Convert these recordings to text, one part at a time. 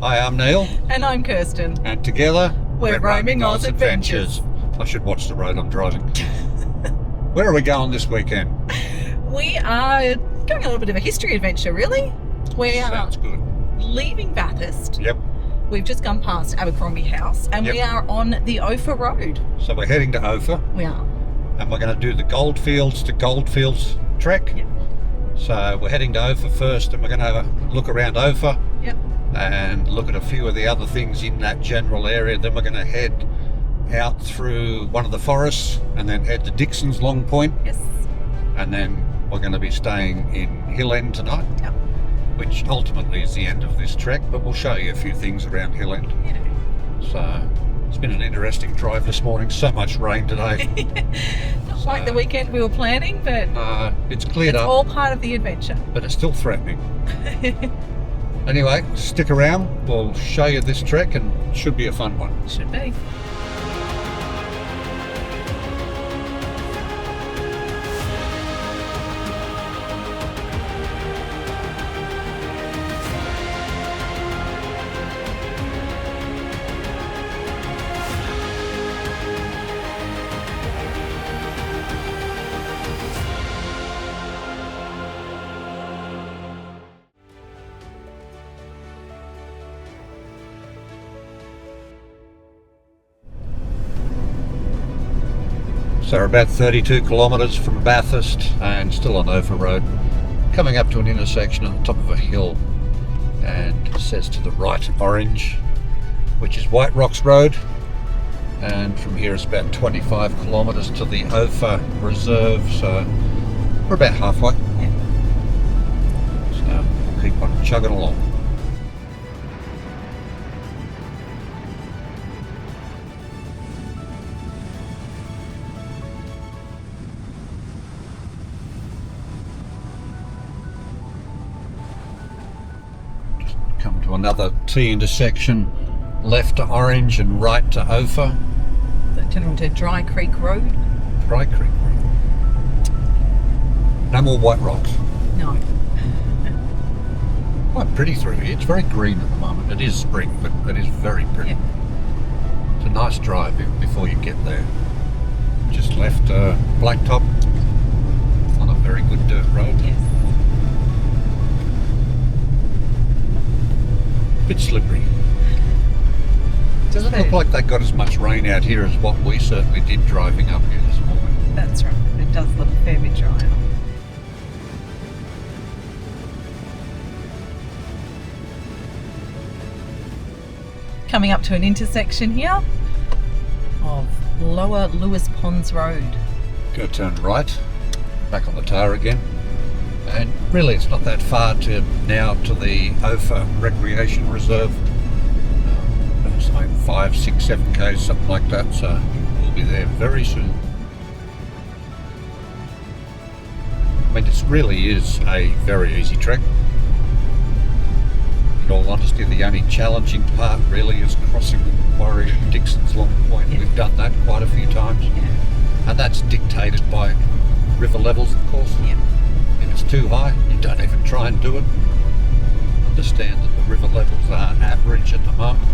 Hi, I'm Neil. And I'm Kirsten. And together, We're Roaming Oz Adventures. I should watch the road I'm driving. Where are we going this weekend? We are going a little bit of a history adventure, really. We are Sounds good. leaving Bathurst. Yep. We've just gone past Abercrombie House and Yep. we are on the Ophir Road. So we're heading to Ophir We are. and we're going to do the Goldfields to Goldfields Trek. Yep. So we're heading to Ophir first and we're going to have a look around Ophir Yep. and look at a few of the other things in that general area. Then we're going to head out through one of the forests and then head to Dixons Long Point. Yes. And then we're going to be staying in Hill End tonight, Yep. which ultimately is the end of this trek, but we'll show you a few things around Hill End. You know. So it's been an interesting drive this morning. So much rain today. Not like the weekend we were planning, but It's cleared it's up, all part of the adventure. but it's still threatening. Anyway, stick around. We'll show you this trek and it should be a fun one. Should be. So we're about 32 kilometres from Bathurst and still on Ophir Road, coming up to an intersection on the top of a hill, and it says to the right Orange, which is White Rocks Road, and from here it's about 25 kilometres to the Ophir Reserve, so we're about halfway. So we'll keep on chugging along. Come to another T intersection, left to Orange and right to Ophir. So turn onto Dry Creek Road. Dry Creek Road. No more white rocks. No. Quite pretty through here. It's very green at the moment. It is spring, but it is very pretty. Yeah. It's a nice drive before you get there. Just left Blacktop on a very good dirt road. Yes. Bit slippery. Doesn't Look it? like they got as much rain out here as what we certainly did driving up here this morning. That's right. It does look a fair bit drier. Coming up to an intersection here of Lower Lewis Ponds Road. Go turn right, back on the tar again. And really it's not that far to now to the Ophir Recreation Reserve. It's like 5, 6, 7 k's, something like that, so we'll be there very soon. I mean, this really is a very easy trek. In all honesty, the only challenging part really is crossing the Macquarie and Dixons Long Point. Yeah. We've done that quite a few times, Yeah. and that's dictated by river levels, of course. Yeah. If it's too high, you don't even try and do it. Understand that the river levels are average at the moment.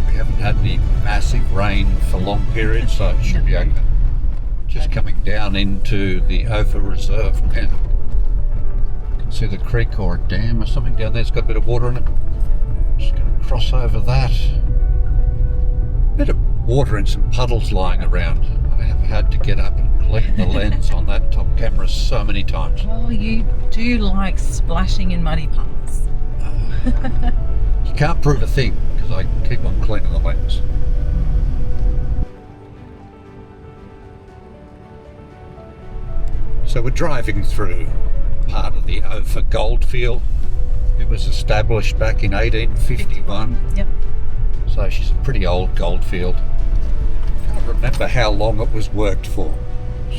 We haven't had any massive rain for long periods, so it should be okay. Just coming down into the Ophir Reserve now. You can see the creek or a dam or something down there. It's got a bit of water in it. Just going to cross over that. Bit of water and some puddles lying around. I have had to get up and clean the lens on that top camera so many times. Oh, you do like splashing in muddy parts. You can't prove a thing because I keep on cleaning the lens. So we're driving through part of the Ophir Goldfield. It was established back in 1851, Yep. so she's a pretty old goldfield. Can't remember how long it was worked for,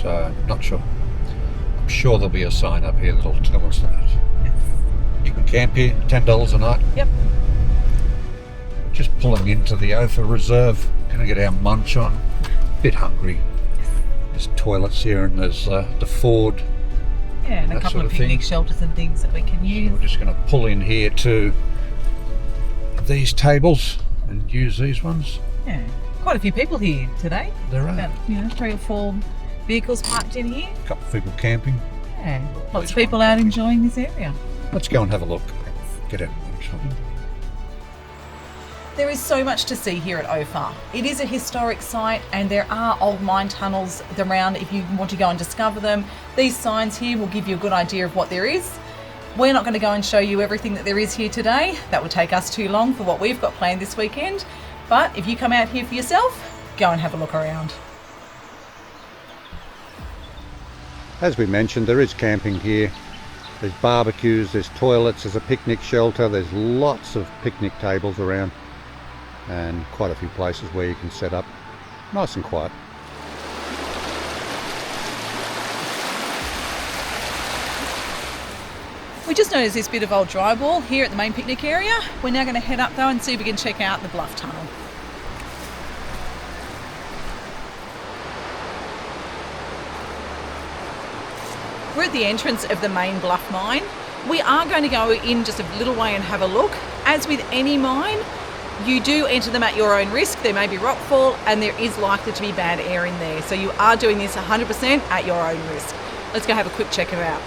so not sure. I'm sure there'll be a sign up here that'll tell us that. Yes. You can camp here, $10 a night. Yep. Just pulling into the Ophir Reserve, gonna get our munch on. Bit hungry. There's toilets here and there's the ford. Yeah, and a That couple sort of of thing. picnic shelters and things that we can use. We're just gonna pull in here to these tables and use these ones. Yeah, quite a few people here today. There are. About 3 or 4 vehicles parked in here. A couple of people camping. Yeah, lots of people out enjoying this area. Let's go and have a look. Get out. There is so much to see here at Ophir. It is a historic site and there are old mine tunnels around if you want to go and discover them. These signs here will give you a good idea of what there is. We're not going to go and show you everything that there is here today. That would take us too long for what we've got planned this weekend. But if you come out here for yourself, go and have a look around. As we mentioned, there is camping here. There's barbecues, there's toilets, there's a picnic shelter, there's lots of picnic tables around and quite a few places where you can set up nice and quiet. We just noticed this bit of old drywall here at the main picnic area. We're now going to head up though and see if we can check out the bluff tunnel. We're at the entrance of the main bluff mine. We are going to go in just a little way and have a look. As with any mine, you do enter them at your own risk. There may be rockfall and there is likely to be bad air in there. So you are doing this 100% at your own risk. Let's go have a quick check of it out.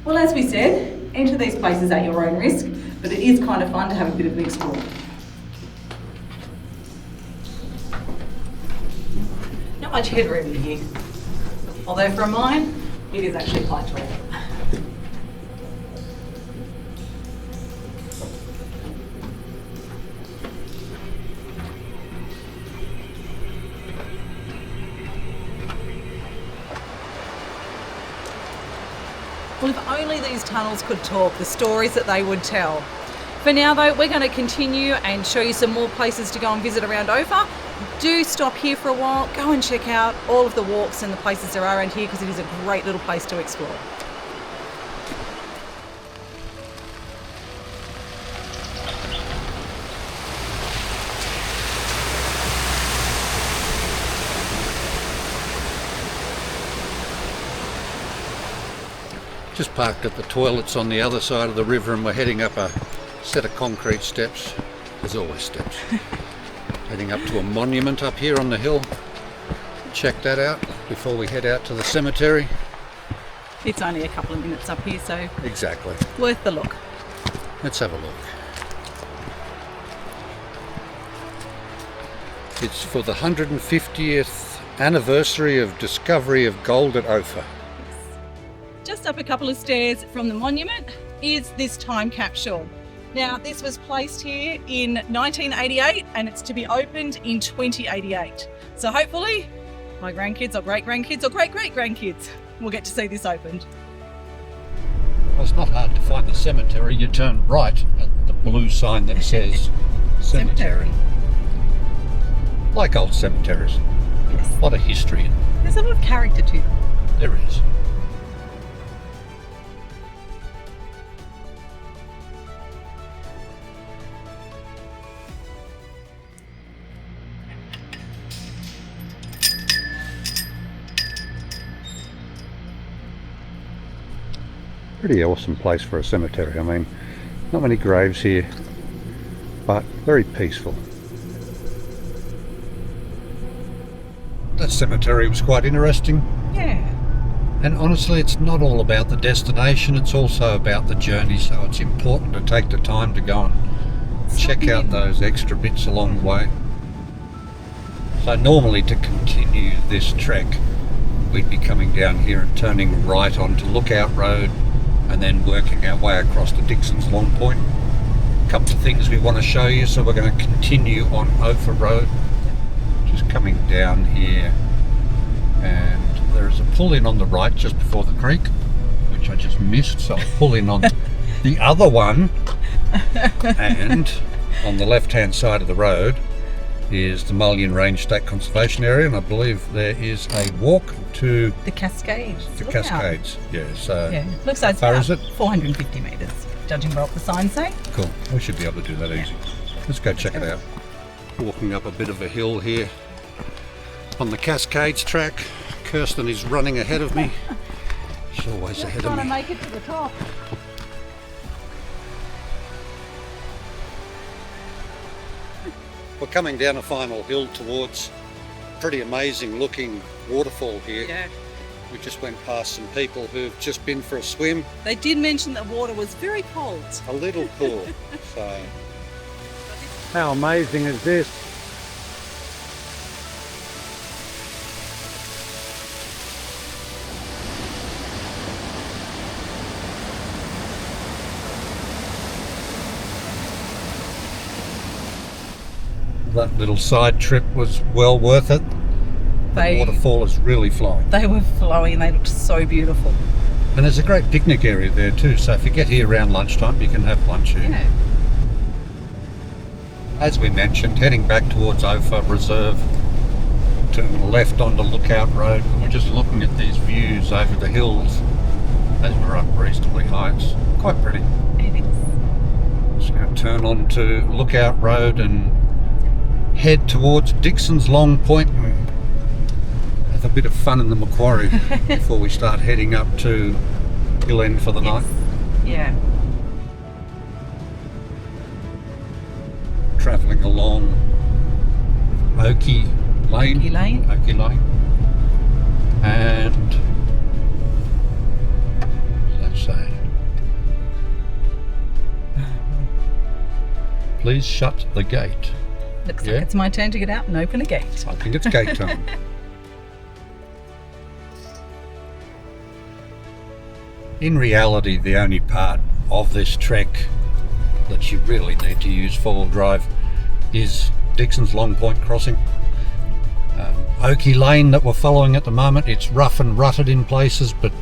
Well, as we said, enter these places at your own risk, but it is kind of fun to have a bit of an explore. Not much headroom in here, although for a mine, it is actually quite tall. Well, if only these tunnels could talk, the stories that they would tell. For now though, we're going to continue and show you some more places to go and visit around Ophir. Do stop here for a while, go and check out all of the walks and the places there are around here because it is a great little place to explore. Just parked at the toilets on the other side of the river and we're heading up a set of concrete steps. There's always steps. Heading up to a monument up here on the hill. Check that out before we head out to the cemetery. It's only a couple of minutes up here, so Exactly. worth the look. Let's have a look. It's for the 150th anniversary of discovery of gold at Ophir. Just up a couple of stairs from the monument is this time capsule. Now, this was placed here in 1988 and it's to be opened in 2088. So hopefully my grandkids or great-grandkids or great-great-grandkids will get to see this opened. Well, it's not hard to find the cemetery. You turn right at the blue sign that says cemetery. Like old cemeteries. Yes. A lot of history in them. There's a lot of character to them. There is. Pretty awesome place for a cemetery. I mean, not many graves here, but very peaceful. That cemetery was quite interesting. Yeah. And honestly, it's not all about the destination, it's also about the journey, so it's important to take the time to go and check out those extra bits along the way. So normally to continue this trek, we'd be coming down here and turning right onto Lookout Road and then working our way across to Dixons Long Point. A couple of things we want to show you, so we're going to continue on Ophir Road, just coming down here, and there's a pull-in on the right just before the creek, which I just missed, so I'll pull in on the other one, and on the left-hand side of the road is the Mullion Range State Conservation Area, and I believe there is a walk to The Cascades. the Cascades. Yeah, so Yeah. Looks like it's how far about is it? 450 metres, judging by what the signs say. Cool. We should be able to do that easy. Let's go check it out. Walking up a bit of a hill here on the Cascades track. Kirsten is running ahead of me. She's always ahead of me. Trying to make it to the top. We're coming down a final hill towards a pretty amazing looking waterfall here. Yeah. We just went past some people who've just been for a swim. They did mention that water was very cold. A little cool. So, How amazing is this? that little side trip was well worth it. The waterfall is really flowing. They were flowing and they looked so beautiful. And there's a great picnic area there too, so if you get here around lunchtime you can have lunch here. Yeah. As we mentioned, heading back towards Ophir Reserve, turning left onto Lookout Road. We're just looking at these views over the hills as we're up reasonably high. It's quite pretty. It is. Just going to turn on to Lookout Road and head towards Dixons Long Point and have a bit of fun in the Macquarie before we start heading up to Hill End for the night. Yeah. Travelling along Ophir Lane. Ophir Lane. Ophir Lane. And let's say, please shut the gate. Looks like it's my turn to get out and open a gate. I think it's gate time. In reality, the only part of this trek that you really need to use four-wheel drive is Dixons Long Point crossing. Ophir Lane that we're following at the moment, it's rough and rutted in places, but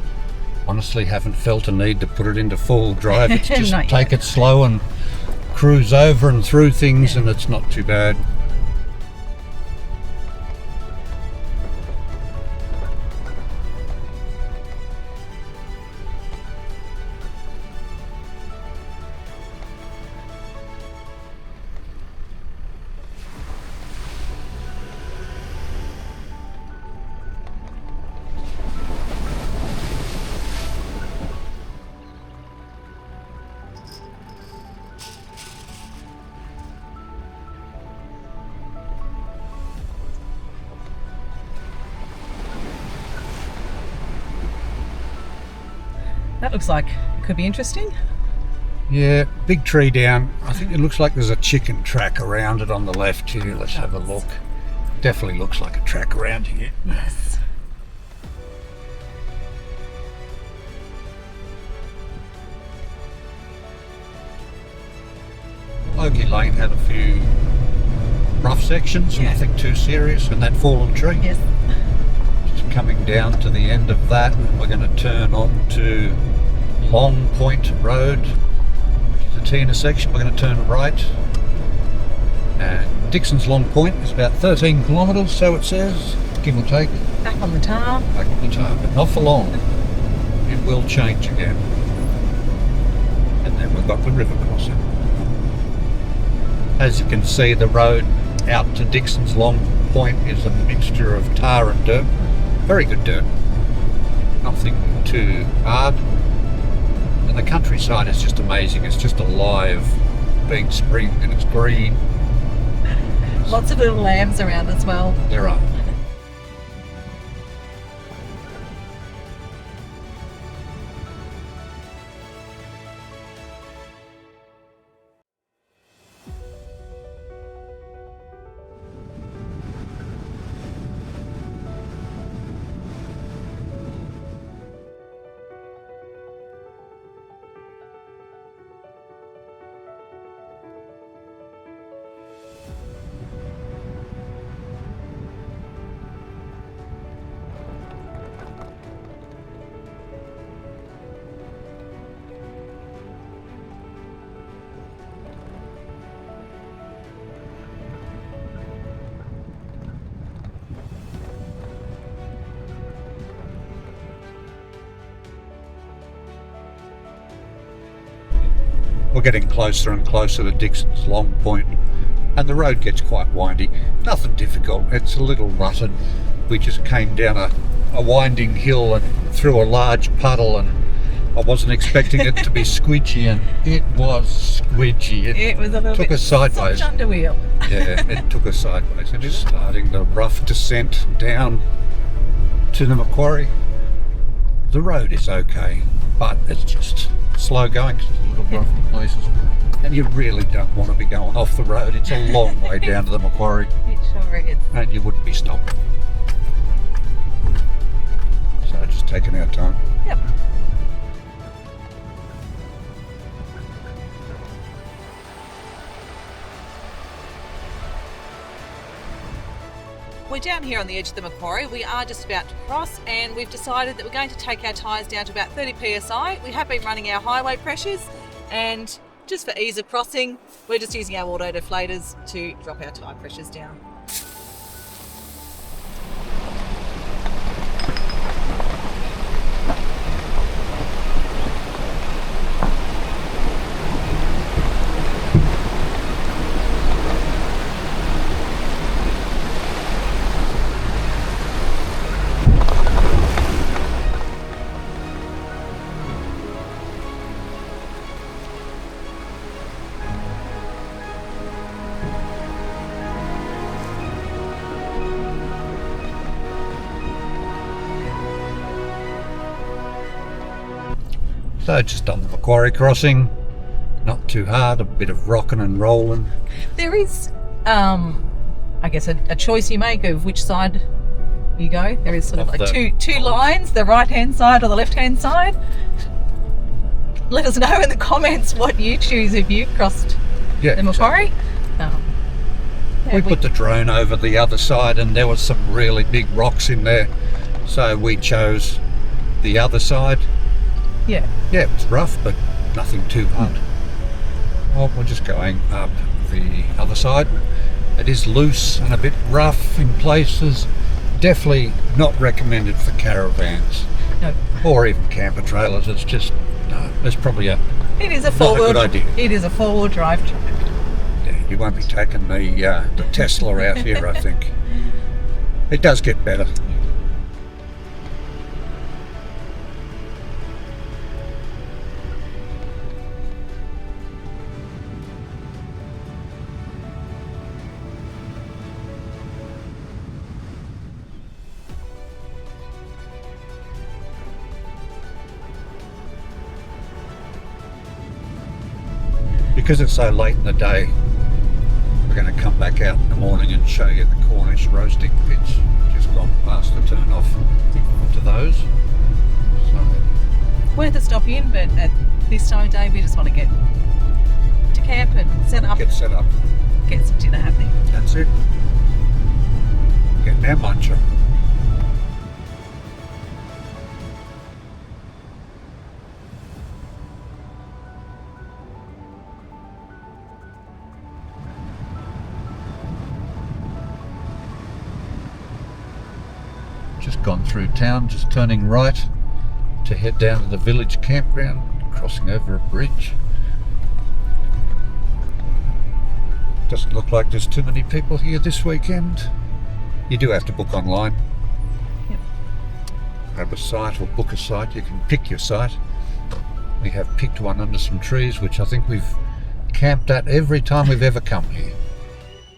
honestly haven't felt a need to put it into four-wheel drive. It's just take it slow and cruise over and through things, and it's not too bad. That looks like it could be interesting. Yeah, big tree down. I think it looks like there's a chicken track around it on the left here. Let's have a look. Definitely looks like a track around here. Yes. Ophir Lane had a few rough sections, nothing too serious, and that fallen tree. Yes. Just coming down to the end of that, we're going to turn on to Long Point Road, which is a T intersection. We're going to turn right. And Dixons Long Point is about 13 kilometres, so it says, give or take. Back on the tar. Back on the tar, but not for long. It will change again. And then we've got the river crossing. As you can see, the road out to Dixons Long Point is a mixture of tar and dirt. Very good dirt. Nothing too hard. And the countryside is just amazing. It's just alive, being spring and it's green. Lots of little lambs around as well. There are. We're getting closer and closer to Dixons Long Point. and the road gets quite windy. Nothing difficult, it's a little rutted. We just came down a winding hill and through a large puddle, and I wasn't expecting it to be squidgy, and it was squidgy. It was a little took bit us sideways. soft under wheel. Yeah, it took us sideways. And just starting the rough descent down to the Macquarie. The road is okay, but it's just slow going, 'cause it's a little rough in places. And you really don't want to be going off the road. It's a long way down to the Macquarie, It sure is. and you wouldn't be stopping. So just taking our time. Yep. We're down here on the edge of the Macquarie. We are just about to cross, and we've decided that we're going to take our tyres down to about 30 psi. We have been running our highway pressures, and just for ease of crossing, we're just using our auto deflators to drop our tyre pressures down. So just on the Macquarie crossing, not too hard, a bit of rocking and rolling. There is, I guess, a choice you make of which side you go. There is sort of Of like the- two lines, the right-hand side or the left-hand side. Let us know in the comments what you choose if you've crossed Yeah, the Macquarie. Yeah, we put the drone over the other side, and there was some really big rocks in there, so we chose the other side. yeah. Yeah, it was rough, but nothing too hard. Well, we're just going up the other side. It is loose and a bit rough in places. Definitely not recommended for caravans No. or even camper trailers. It's just, no, it's probably It is a not a four-wheel. good idea. It is a four-wheel drive truck. Yeah, you won't be taking the Tesla out here, I think. It does get better. Because it's so late in the day, we're going to come back out in the morning and show you the Cornish roasting pits. Just gone past the turn off to those. So, Worth a stop in, but at this time of day, we just want to get to camp and set up, get set up. get some dinner happening. That's it. Getting our muncher. Just gone through town, just turning right to head down to the village campground, crossing over a bridge. Doesn't look like there's too many people here this weekend. You do have to book online. Yep. Grab a site or book a site. You can pick your site. We have picked one under some trees, which I think we've camped at every time we've ever come here.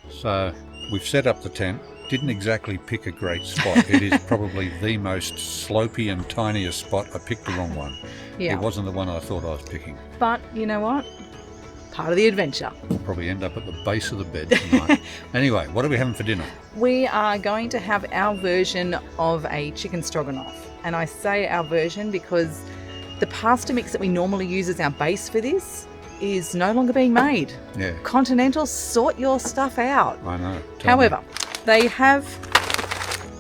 So we've set up the tent. Didn't exactly pick a great spot. It is probably the most slopey and tiniest spot. I picked the wrong one. Yeah. It wasn't the one I thought I was picking. But you know what? Part of the adventure. We'll probably end up at the base of the bed tonight. Anyway, what are we having for dinner? We are going to have our version of a chicken stroganoff. And I say our version because the pasta mix that we normally use as our base for this is no longer being made. Yeah, Continental, sort your stuff out. I know. Tell However, they have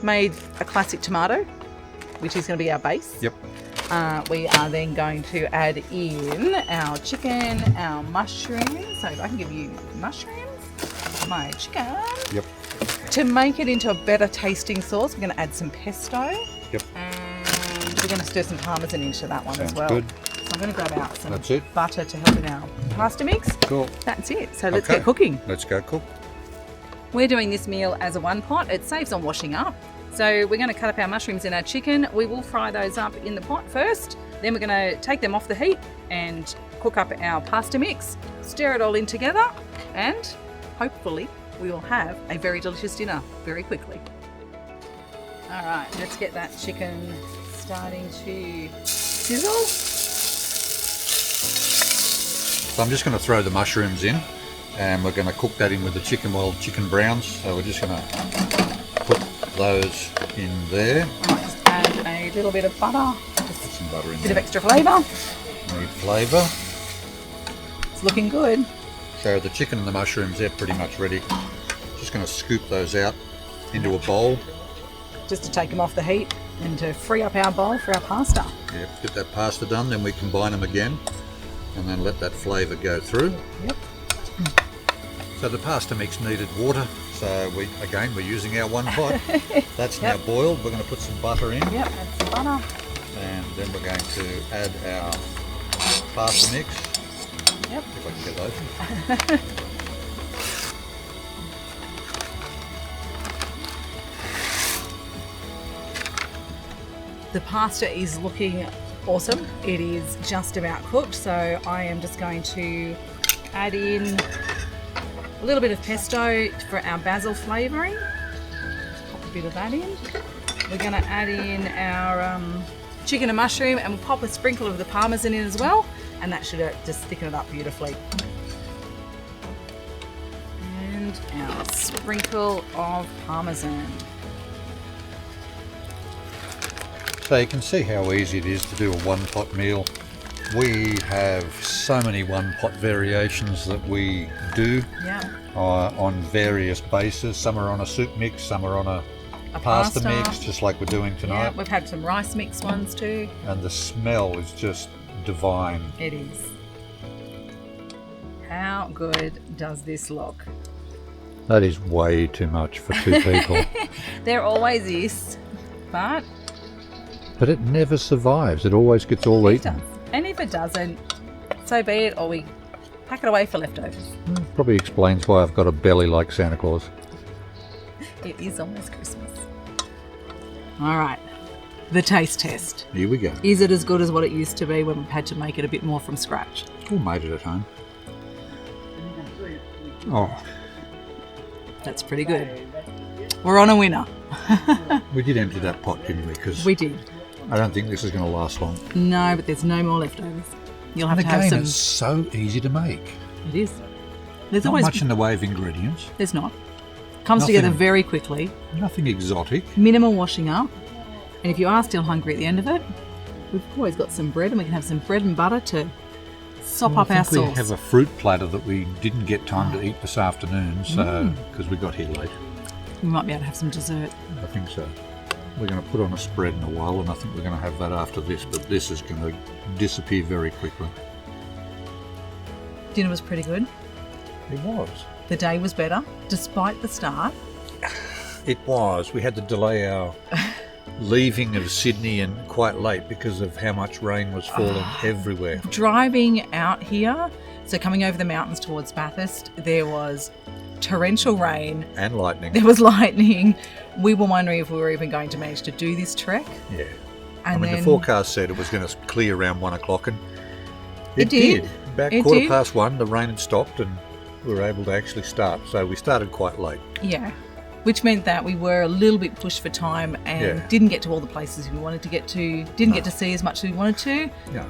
made a classic tomato, which is going to be our base. Yep. We are then going to add in our chicken, our mushrooms. So if I can give you mushrooms, my chicken. Yep. To make it into a better tasting sauce, we're going to add some pesto. Yep. And we're going to stir some parmesan into that one Sounds as well. good. So I'm going to grab out some That's it. butter to help with our pasta mix. Cool. That's it. So let's Okay. get cooking. Let's go cook. We're doing this meal as a one pot. It saves on washing up. So we're going to cut up our mushrooms and our chicken. We will fry those up in the pot first. Then we're going to take them off the heat and cook up our pasta mix, stir it all in together, and hopefully we will have a very delicious dinner very quickly. All right, let's get that chicken starting to sizzle. So I'm just going to throw the mushrooms in, and we're going to cook that in with the chicken while chicken browns. So we're just going to put those in there. I might just add a little bit of butter. Put some butter in Bit there. of extra flavour. Need flavour. It's looking good. So the chicken and the mushrooms, they're pretty much ready. Just going to scoop those out into a bowl. Just to take them off the heat and to free up our bowl for our pasta. Yep, get that pasta done, then we combine them again and then let that flavour go through. Yep. So the pasta mix needed water, so we're using our one pot. That's now boiled. We're going to put some butter in. Yep, add some butter. And then we're going to add our pasta mix. Yep. If I can get those. The pasta is looking awesome. It is just about cooked, so I am just going to add in a little bit of pesto for our basil flavouring. Pop a bit of that in. We're going to add in our chicken and mushroom, and we'll pop a sprinkle of the parmesan in as well, and that should just thicken it up beautifully. And our sprinkle of parmesan. So you can see how easy it is to do a one pot meal. We have so many one pot variations that we do on various bases. Some are on a soup mix, some are on a pasta mix, just like we're doing tonight. Yeah, we've had some rice mix ones too. And the smell is just divine. It is. How good does this look? That is way too much for two people. There always is, but it never survives. It always gets all eaten. does. And if it doesn't, so be it, or we pack it away for leftovers. Probably explains why I've got a belly like Santa Claus. It is almost Christmas. All right, the taste test. Here we go. Is it as good as what it used to be when we've had to make it a bit more from scratch? All made it at home. Oh, That's pretty good. We're on a winner. we did empty that pot, didn't we? Because We did. I don't think this is going to last long. No, but there's no more leftovers. You'll have And to have again, some. it's so easy to make. It is. There's Not always much in the way of ingredients. There's not. Comes Nothing. together very quickly. Nothing exotic. Minimal washing up. And if you are still hungry at the end of it, we've always got some bread, and we can have some bread and butter to sop up I our think we sauce. have a fruit platter that we didn't get time to eat this afternoon, so because we got here late. We might be able to have some dessert. I think so. We're going to put on a spread in a while, and I think we're going to have that after this, but this is going to disappear very quickly. Dinner was pretty good. It was. The day was better, despite the start. It was. We had to delay our leaving of Sydney and quite late because of how much rain was falling everywhere. Driving out here, so coming over the mountains towards Bathurst, there was torrential rain. And lightning. There was lightning. We were wondering if we were even going to manage to do this trek. Yeah. And the forecast said it was going to clear around 1 o'clock, and It did. About It 1:15, the rain had stopped and we were able to actually start. So we started quite late. Yeah. Which meant that we were a little bit pushed for time and didn't get to all the places we wanted to get to, didn't get to see as much as we wanted to. Yeah.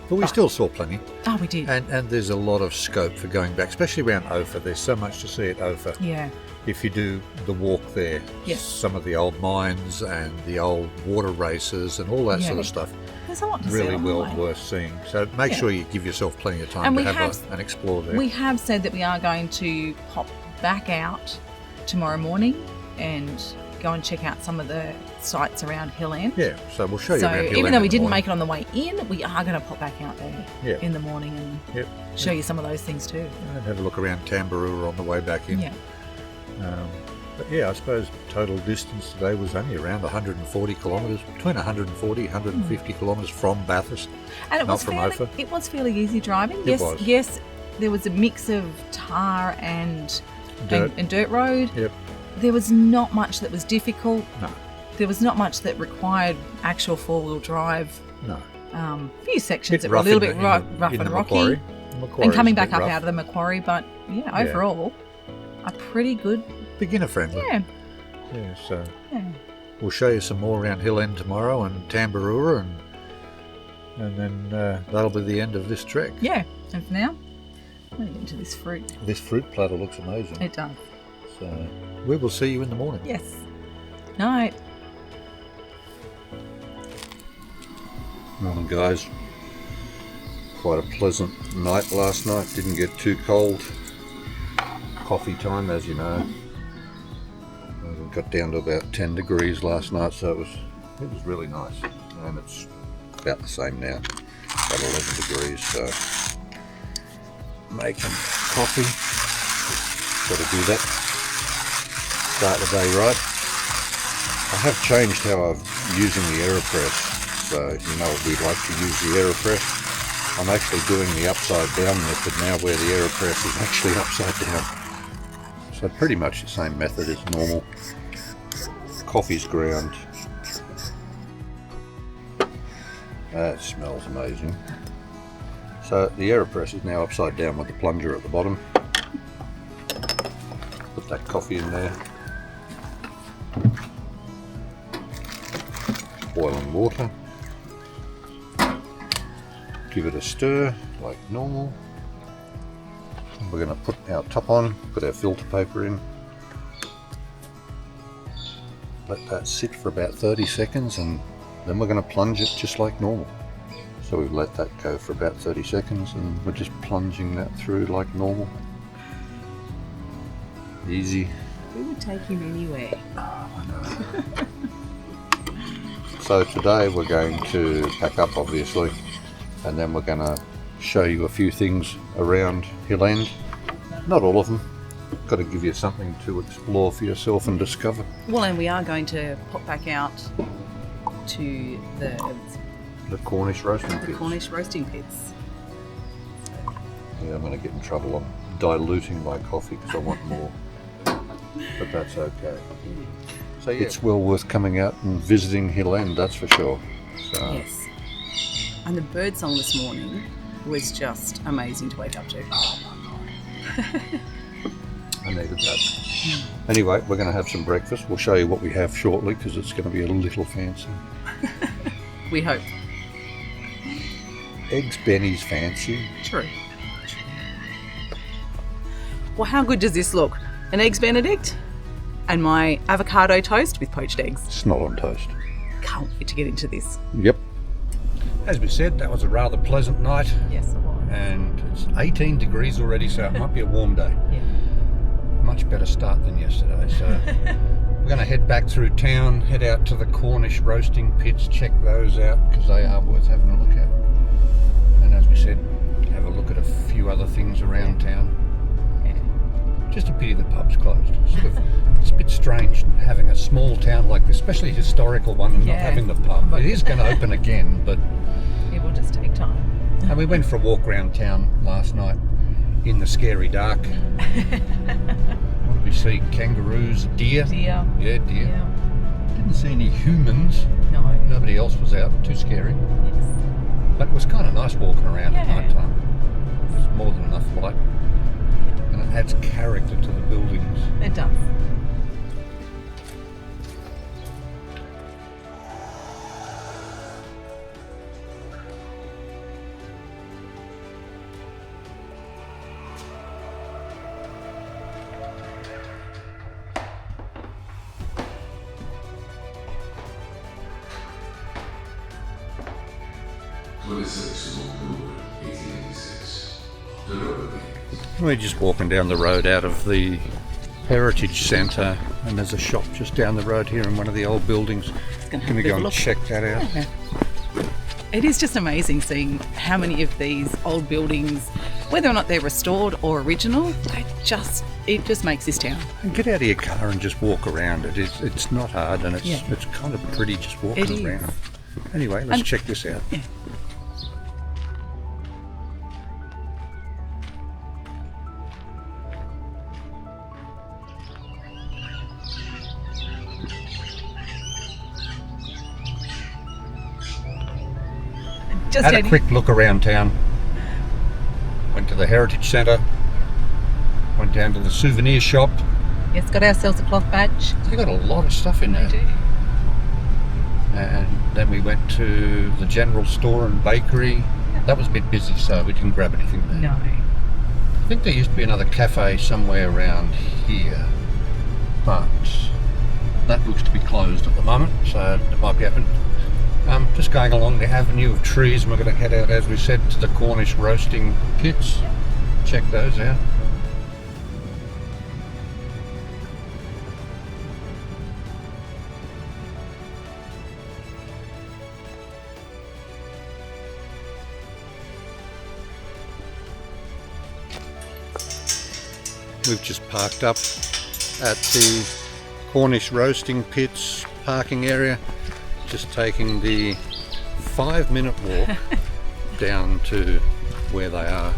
But we still saw plenty. Oh, we did. And there's a lot of scope for going back, especially around Ophir. There's so much to see at Ophir. Yeah. If you do the walk there, Yes. some of the old mines and the old water races and all that sort of stuff, There's a lot to see really along the well way. worth seeing. So make sure you give yourself plenty of time And to we have have- an explore there. We have said that we are going to pop back out tomorrow morning and go and check out some of the sites around Hill End. Yeah, so we'll show you So around Hill even End though in we the didn't morning. make it on the way in, we are going to pop back out there in the morning and show you some of those things too. And have a look around Tambarua on the way back in. Yeah. But yeah, I suppose total distance today was only around 140 kilometres, between 140 150 kilometres from Bathurst, And it not was from fairly, Ophir. it was fairly easy driving. It was. Yes, there was a mix of tar and and dirt road. Yep. There was not much that was difficult. No. There was not much that required actual four-wheel drive. No. A few sections that Bit were a little bit in the- rough in and the rocky. Macquarie. And Macquarie's coming a back bit up rough. out of the Macquarie, but Yeah. overall, a pretty good. Beginner friendly. Yeah. Yeah, so Yeah. we'll show you some more around Hill End tomorrow and Tambaroora, and then that'll be the end of this trek. Yeah. And for now, I'm going to get into this fruit. This fruit platter looks amazing. It does. So we will see you in the morning. Yes. Night. Morning, guys. Quite a pleasant night last night. Didn't get too cold. Coffee time, as you know. We got down to about 10 degrees last night, so it was really nice. And it's about the same now, about 11 degrees. So making coffee. Got to do that. Start the day right. I have changed how I'm using the AeroPress. So we like to use the AeroPress. I'm actually doing the upside down method now, where the AeroPress is actually upside down. So pretty much the same method as normal. Coffee's ground. That smells amazing. So the AeroPress is now upside down with the plunger at the bottom. Put that coffee in there. Boiling water. Give it a stir like normal. And we're going to put our top on, put our filter paper in. Let that sit for about 30 seconds, and then we're going to plunge it just like normal. So we've let that go for about 30 seconds, and we're just plunging that through like normal. Easy. We would take him anywhere. So today we're going to pack up, obviously, and then we're going to show you a few things around Hill End. Not all of them. Got to give you something to explore for yourself and discover. Well, and we are going to pop back out to The Cornish roasting the pits. Cornish roasting pits. Yeah, I'm going to get in trouble. I'm diluting my coffee because I want more. But that's okay. So yeah, it's well worth coming out and visiting Hill End, that's for sure. So, Yes. And the bird song this morning was just amazing to wake up to. I needed that. Anyway, we're going to have some breakfast. We'll show you what we have shortly because it's going to be a little fancy. We hope. Eggs Benny's fancy. True. Well, how good does this look? An Eggs Benedict and my avocado toast with poached eggs. Snot on toast. Can't wait to get into this. Yep. As we said, that was a rather pleasant night, Yes, it was. and it's 18 degrees already, so it might be a warm day. Yeah. Much better start than yesterday. So we're going to head back through town, head out to the Cornish roasting pits, check those out because they are worth having a look at. And as we said, have a look at a few other things around town. Just a pity the pub's closed. It's a bit strange having a small town like this, especially a historical one, and not Yeah. having the pub. It is going to open again, but It will just take time. and we went for a walk around town last night in the scary dark. What did we see? Kangaroos, deer? Deer. Yeah, deer. Yeah. Didn't see any humans. No. Nobody else was out. Too scary. Yes. But it was kind of nice walking around at Yeah. night time. There's more than enough light. And it adds character to the buildings. It does. We're just walking down the road out of the Heritage Centre, and there's a shop just down the road here in one of the old buildings. Gonna have Can we a bit go of a and look. check that out? Yeah. It is just amazing seeing how many of these old buildings, whether or not they're restored or original, it just makes this town. And get out of your car and just walk around. It's not hard, and Yeah. it's kind of pretty just It walking is. around. Anyway, let's And- check this out. Yeah. had a quick look around town. Went to the Heritage Centre. Went down to the souvenir shop. Yes, got ourselves a cloth badge. They got a lot of stuff in there. They do. And then we went to the general store and bakery. That was a bit busy, so we didn't grab anything there. No. I think there used to be another cafe somewhere around here, but that looks to be closed at the moment, so it might be open. Just going along the avenue of trees, and we're going to head out, as we said, to the Cornish roasting pits. Check those out. We've just parked up at the Cornish roasting pits parking area, just taking the 5-minute walk down to where they are.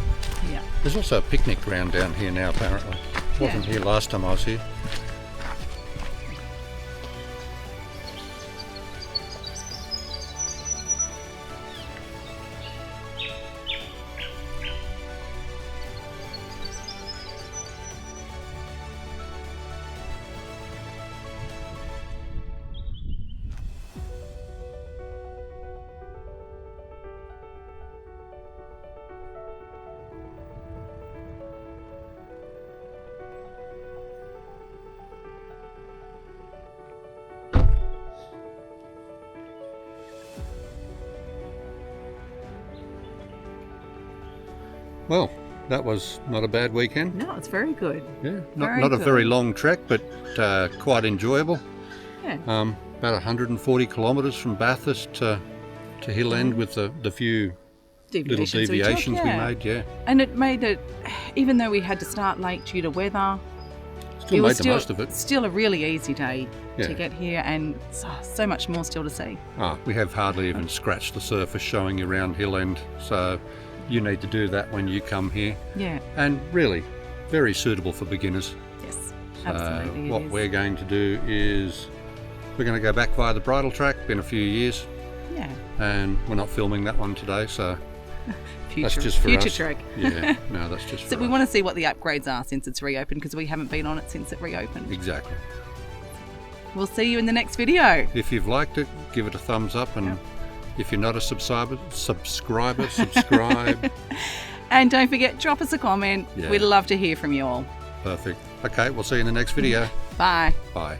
Yeah. There's also a picnic ground down here now, apparently. Wasn't here last time I was here. Well, that was not a bad weekend. No, it's very good. Yeah, Very not a good. very long trek, but quite enjoyable. Yeah. About 140 kilometres from Bathurst to Hill End, with the few little deviations we made. Yeah, And it made it, even though we had to start late due to weather, still made the most of it. Still a really easy day Yeah. to get here, and so much more still to see. We have hardly even scratched the surface showing you around Hill End, so you need to do that when you come here. Yeah, And really, very suitable for beginners. yes, So absolutely. it what is. we're going to do is we're going to go back via the bridle track. Been a few years, Yeah, and we're not filming that one today, so future, that's just for future us. trek. Yeah, no, that's just for So we us. want to see what the upgrades are since it's reopened, because we haven't been on it since it reopened. Exactly. We'll see you in the next video. If you've liked it, give it a thumbs up, and if you're not a subscriber, subscribe. And don't forget, drop us a comment. Yeah. We'd love to hear from you all. Perfect. Okay, we'll see you in the next video. Bye. Bye.